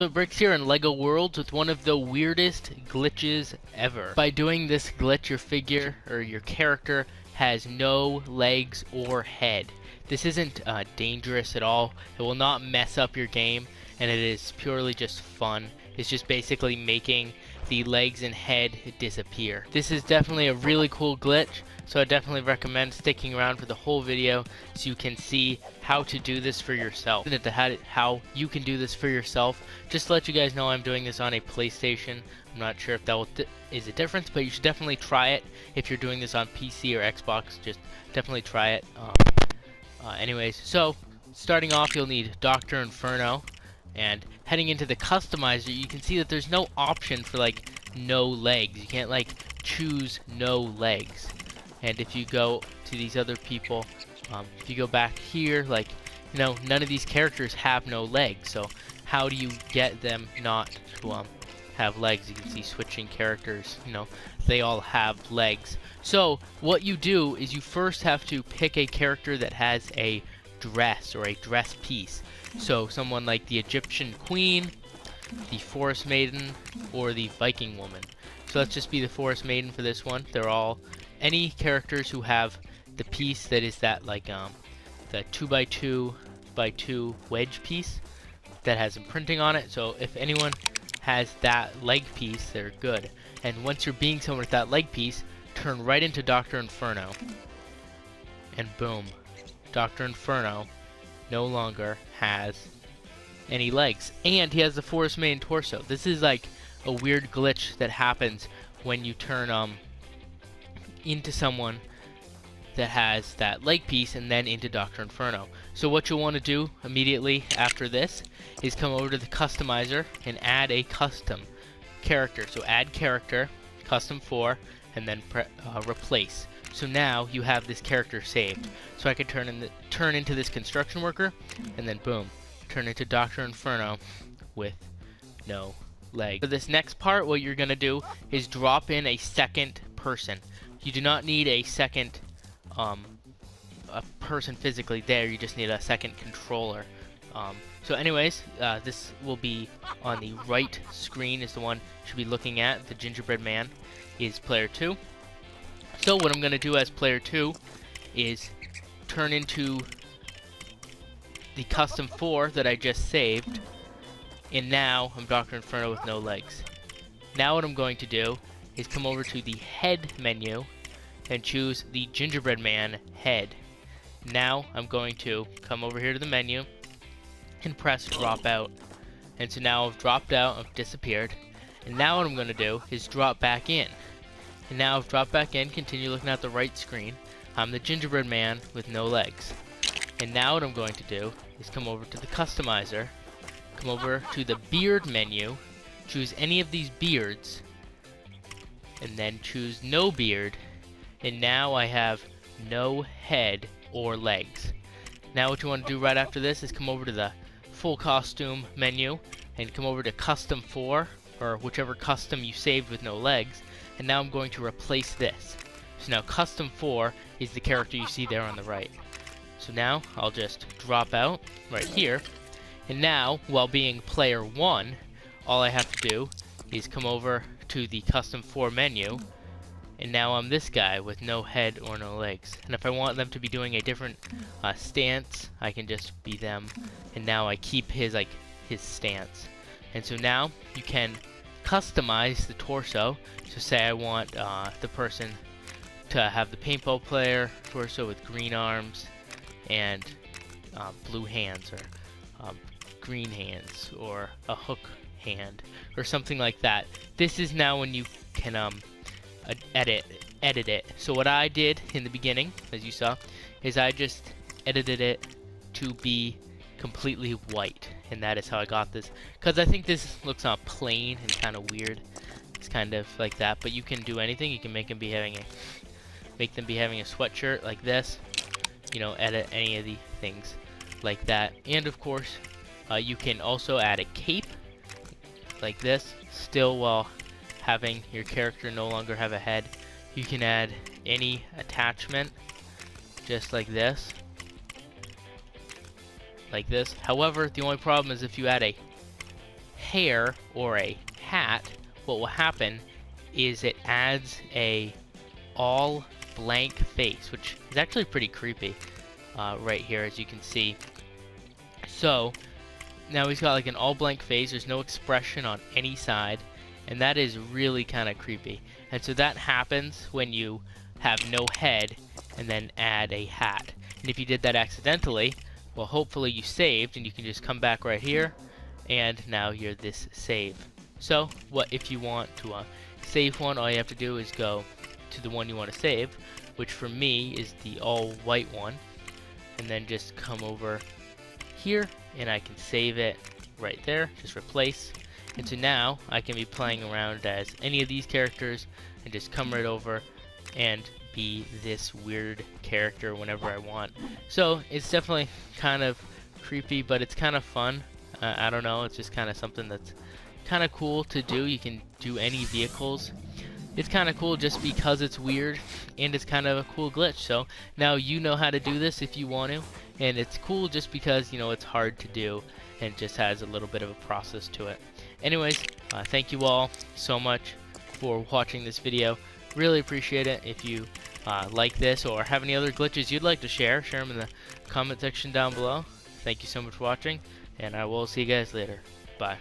So Bricks here in LEGO Worlds with one of the weirdest glitches ever. By doing this glitch, your figure or your character has no legs or head. This isn't dangerous at all. It will not mess up your game, and it is purely just fun. It's just basically making the legs and head disappear. This is definitely a really cool glitch, so I definitely recommend sticking around for the whole video so you can see how to do this for yourself. How you can do this for yourself. Just to let you guys know, I'm doing this on a PlayStation. I'm not sure if that is a difference, but you should definitely try it. If you're doing this on PC or Xbox, just definitely try it. Anyways, so starting off, you'll need Dr. Inferno. And heading into the customizer, you can see that there's no option for like no legs. You can't like choose no legs. And if you go to these other people, if you go back here, like, you know, none of these characters have no legs. So how do you get them not to have legs? You can see switching characters, you know, they all have legs. So what you do is you first have to pick a character that has a dress or a dress piece. So someone like the Egyptian Queen, the Forest Maiden, or the Viking Woman. So let's just be the Forest Maiden for this one. They're all any characters who have the piece that is that like the 2x2x2 wedge piece that has imprinting on it. So if anyone has that leg piece, they're good. And once you're being someone with that leg piece, turn right into Dr. Inferno. And boom, Dr. Inferno no longer has any legs, and he has the Forest Maiden torso. This is like a weird glitch that happens when you turn into someone that has that leg piece and then into Dr. Inferno. So what you'll want to do immediately after this is come over to the customizer and add a custom character. So add character, custom 4, and then replace. So now you have this character saved. So I could turn into this construction worker, and then boom, turn into Dr. Inferno with no leg. For this next part, what you're gonna do is drop in a second person. You do not need a second a person physically there. You just need a second controller. So anyways, this will be on the right screen is the one you should be looking at. The gingerbread man is player 2. So what I'm going to do as player 2 is turn into the custom 4 that I just saved, and now I'm Dr. Inferno with no legs. Now what I'm going to do is come over to the head menu and choose the gingerbread man head. Now I'm going to come over here to the menu and press drop out. And so now I've dropped out, I've disappeared, and now what I'm going to do is drop back in. And now I've dropped back in, continue looking at the right screen. I'm the gingerbread man with no legs. And now what I'm going to do is come over to the customizer, come over to the beard menu, choose any of these beards, and then choose no beard. And now I have no head or legs. Now what you want to do right after this is come over to the full costume menu and come over to custom 4, or whichever custom you saved with no legs. And now I'm going to replace this. So now custom 4 is the character you see there on the right. So now I'll just drop out right here. And now, while being player 1, all I have to do is come over to the custom 4 menu. And now I'm this guy with no head or no legs. And if I want them to be doing a different stance, I can just be them. And now I keep his stance. And so now you can customize the torso. So say I want the person to have the paintball player torso with green arms and blue hands, or green hands, or a hook hand, or something like that. This is now when you can edit it. So what I did in the beginning, as you saw, is I just edited it to be completely white, and that is how I got this, because I think this looks plain and kind of weird. It's kind of like that, but you can do anything. You can make them be having a sweatshirt like this, you know, edit any of the things like that. And of course you can also add a cape like this, still while having your character no longer have a head. You can add any attachment just like this. However, the only problem is if you add a hair or a hat, what will happen is it adds a all blank face, which is actually pretty creepy right here, as you can see. So now he's got like an all blank face, there's no expression on any side, and that is really kind of creepy. And so that happens when you have no head and then add a hat. And if you did that accidentally, well, hopefully you saved, and you can just come back right here, and now you're this save. So what if you want to save one, all you have to do is go to the one you want to save, which for me is the all white one, and then just come over here and I can save it right there, just replace. And so now I can be playing around as any of these characters and just come right over and be this weird character whenever I want. So it's definitely kind of creepy, but it's kind of fun. I don't know, it's just kind of something that's kind of cool to do. You can do any vehicles. It's kind of cool just because it's weird, and it's kind of a cool glitch. So now you know how to do this if you want to, and it's cool just because, you know, it's hard to do and just has a little bit of a process to it. Anyways, thank you all so much for watching this video. Really appreciate it. If you like this or have any other glitches you'd like to share them in the comment section down below. Thank you so much for watching, and I will see you guys later. Bye.